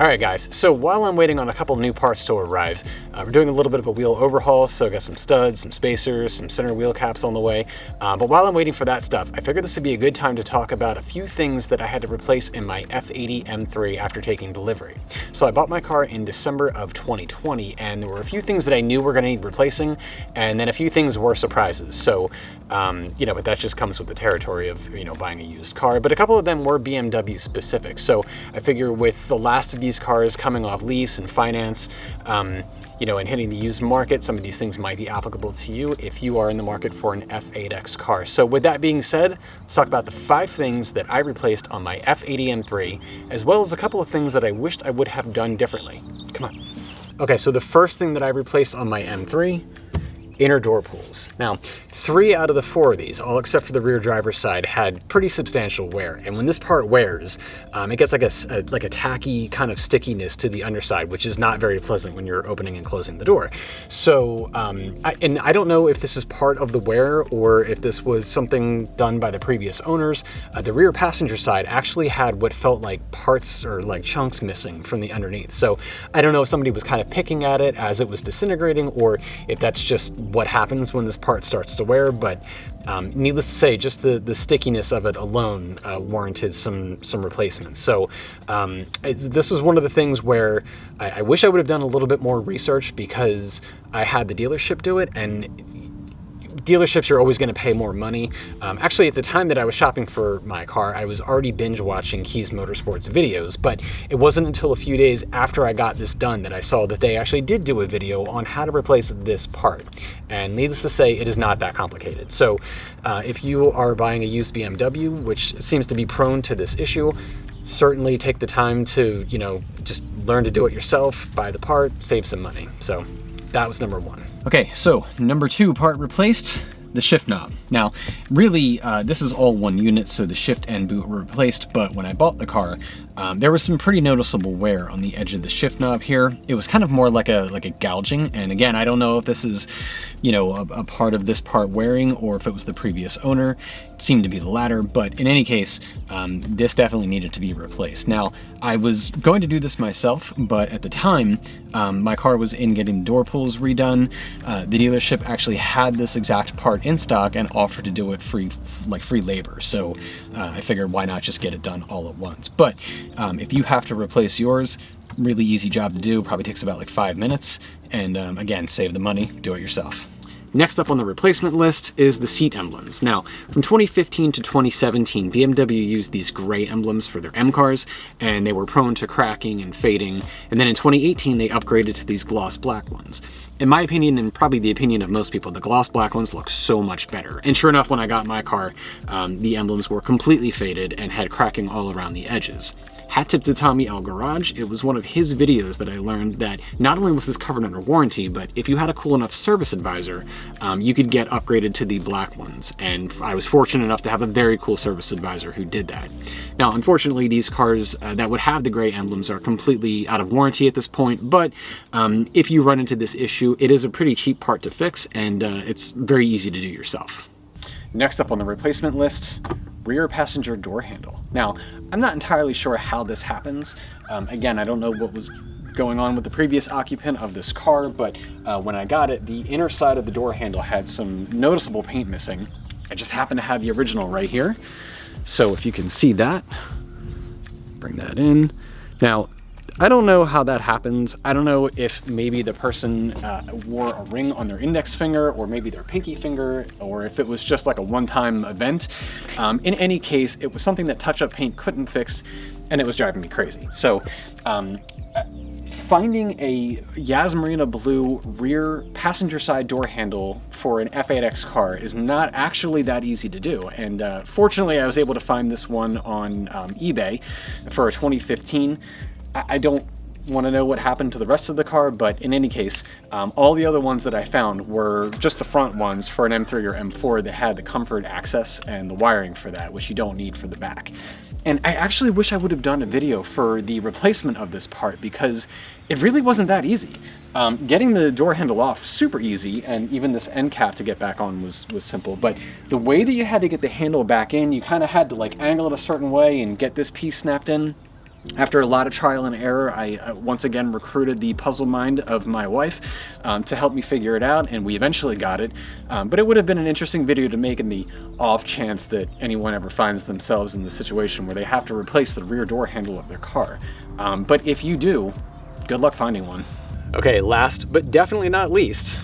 Alright guys, so while I'm waiting on a couple new parts to arrive, we're doing a little bit of a wheel overhaul, so I got some studs, some spacers, some center wheel caps on the way. But while I'm waiting for that stuff, I figured this would be a good time to talk about a few things that I had to replace in my F80 M3 after taking delivery. So I bought my car in December of 2020, and there were a few things that I knew were going to need replacing, and then a few things were surprises. So, but that just comes with the territory of, buying a used car. But a couple of them were BMW specific. So I figure with the last of these cars coming off lease and finance, and hitting the used market, some of these things might be applicable to you if you are in the market for an F8X car. So with that being said, let's talk about the 5 things that I replaced on my F80 M3, as well as a couple of things that I wished I would have done differently. Come on. Okay, so the first thing that I replaced on my M3, inner door pulls. Now, 3 out of the 4 of these, all except for the rear driver's side, had pretty substantial wear. And when this part wears, it gets like a tacky kind of stickiness to the underside, which is not very pleasant when you're opening and closing the door. So, I don't know if this is part of the wear or if this was something done by the previous owners. The rear passenger side actually had what felt like parts or like chunks missing from the underneath. So I don't know if somebody was kind of picking at it as it was disintegrating, or if that's just what happens when this part starts to wear, but needless to say, just the stickiness of it alone warranted some replacements. So this was one of the things where I wish I would have done a little bit more research, because I had the dealership do it, and dealerships are always going to pay more money. Actually, at the time that I was shopping for my car, I was already binge watching Keys Motorsports videos, but it wasn't until a few days after I got this done that I saw that they actually did do a video on how to replace this part. And needless to say, it is not that complicated. So if you are buying a used BMW, which seems to be prone to this issue, certainly take the time to, just learn to do it yourself, buy the part, save some money. So that was number 1. Okay, so number 2 part replaced, the shift knob. Now, really, this is all one unit, so the shift and boot were replaced, but when I bought the car, there was some pretty noticeable wear on the edge of the shift knob here. It was kind of more like a gouging, and again, I don't know if this is, a part of this part wearing or if it was the previous owner. It seemed to be the latter, but in any case, this definitely needed to be replaced. Now, I was going to do this myself, but at the time, my car was in getting the door pulls redone. The dealership actually had this exact part in stock and offered to do it free labor. So I figured, why not just get it done all at once? But if you have to replace yours, really easy job to do, probably takes about like 5 minutes. And again, save the money, do it yourself. Next up on the replacement list is the seat emblems. Now, from 2015 to 2017, BMW used these gray emblems for their M cars, and they were prone to cracking and fading. And then in 2018, they upgraded to these gloss black ones. In my opinion, and probably the opinion of most people, the gloss black ones look so much better. And sure enough, when I got my car, the emblems were completely faded and had cracking all around the edges. Hat tip to Tommy El Garage. It was one of his videos that I learned that not only was this covered under warranty, but if you had a cool enough service advisor, you could get upgraded to the black ones. And I was fortunate enough to have a very cool service advisor who did that. Now, unfortunately, these cars that would have the gray emblems are completely out of warranty at this point, but if you run into this issue, it is a pretty cheap part to fix, and it's very easy to do yourself. Next up on the replacement list, rear passenger door handle. Now, I'm not entirely sure how this happens. Again, I don't know what was going on with the previous occupant of this car, but when I got it, the inner side of the door handle had some noticeable paint missing. I just happen to have the original right here. So if you can see that, bring that in. Now, I don't know how that happens. I don't know if maybe the person wore a ring on their index finger, or maybe their pinky finger, or if it was just like a one-time event. In any case, it was something that touch-up paint couldn't fix, and it was driving me crazy. So finding a Yas Marina blue rear passenger side door handle for an F8X car is not actually that easy to do. And fortunately, I was able to find this one on eBay for a 2015. I don't want to know what happened to the rest of the car, but in any case, all the other ones that I found were just the front ones for an M3 or M4 that had the comfort access and the wiring for that, which you don't need for the back. And I actually wish I would have done a video for the replacement of this part, because it really wasn't that easy. Getting the door handle off, super easy, and even this end cap to get back on was simple, but the way that you had to get the handle back in, you kind of had to like angle it a certain way and get this piece snapped in. After a lot of trial and error, I once again recruited the puzzle mind of my wife to help me figure it out, and we eventually got it. But it would have been an interesting video to make in the off chance that anyone ever finds themselves in the situation where they have to replace the rear door handle of their car. But if you do, good luck finding one. Okay, last but definitely not least,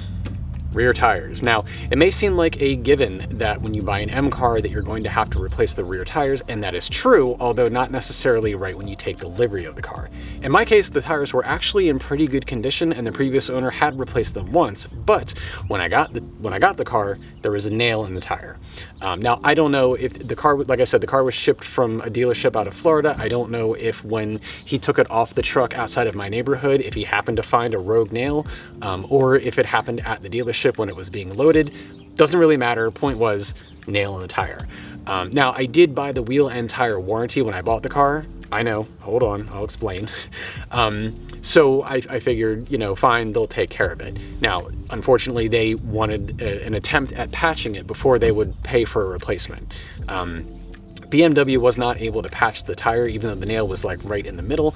rear tires. Now, it may seem like a given that when you buy an M car that you're going to have to replace the rear tires, and that is true, although not necessarily right when you take delivery of the car. In my case, the tires were actually in pretty good condition and the previous owner had replaced them once, but when I got the car, there was a nail in the tire. Now, I don't know if the car, like I said, the car was shipped from a dealership out of Florida. I don't know if when he took it off the truck outside of my neighborhood, if he happened to find a rogue nail, or if it happened at the dealership when it was being loaded. Doesn't really matter. Point was, nail in the tire. Now, I did buy the wheel and tire warranty when I bought the car. I know, hold on, I'll explain. So I figured, you know, fine, they'll take care of it. Now, unfortunately, they wanted an attempt at patching it before they would pay for a replacement. BMW was not able to patch the tire, even though the nail was like right in the middle.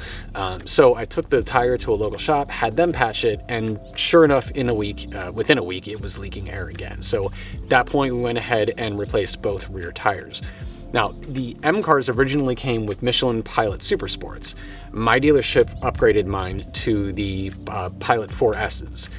So I took the tire to a local shop, had them patch it, and sure enough, within a week, it was leaking air again. So at that point, we went ahead and replaced both rear tires. Now, the M cars originally came with Michelin Pilot Super Sports. My dealership upgraded mine to the Pilot 4Ss.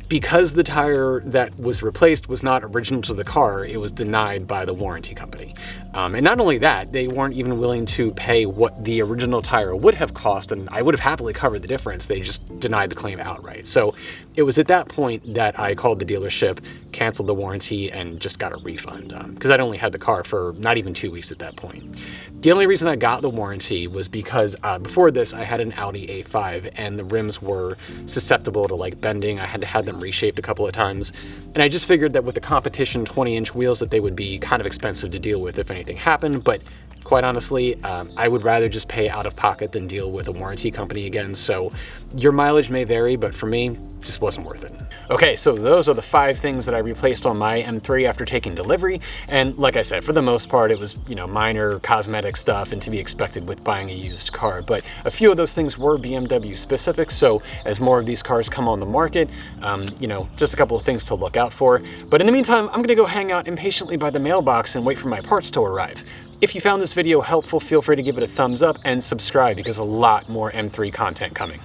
Because the tire that was replaced was not original to the car, it was denied by the warranty company. And not only that, they weren't even willing to pay what the original tire would have cost, and I would have happily covered the difference. They just denied the claim outright. So it was at that point that I called the dealership, canceled the warranty, and just got a refund, because I'd only had the car for not even 2 weeks at that point. The only reason I got the warranty was because before this, I had an Audi A5, and the rims were susceptible to like bending. I had to have them reshaped a couple of times, and I just figured that with the competition 20-inch wheels that they would be kind of expensive to deal with if anything happened. But quite honestly, I would rather just pay out of pocket than deal with a warranty company again. So your mileage may vary, but for me, just wasn't worth it. Okay, so those are the 5 things that I replaced on my M3 after taking delivery. And like I said, for the most part, it was, you know, minor cosmetic stuff and to be expected with buying a used car. But a few of those things were BMW specific. So as more of these cars come on the market, you know, just a couple of things to look out for. But in the meantime, I'm gonna go hang out impatiently by the mailbox and wait for my parts to arrive. If you found this video helpful, feel free to give it a thumbs up and subscribe because a lot more M3 content coming.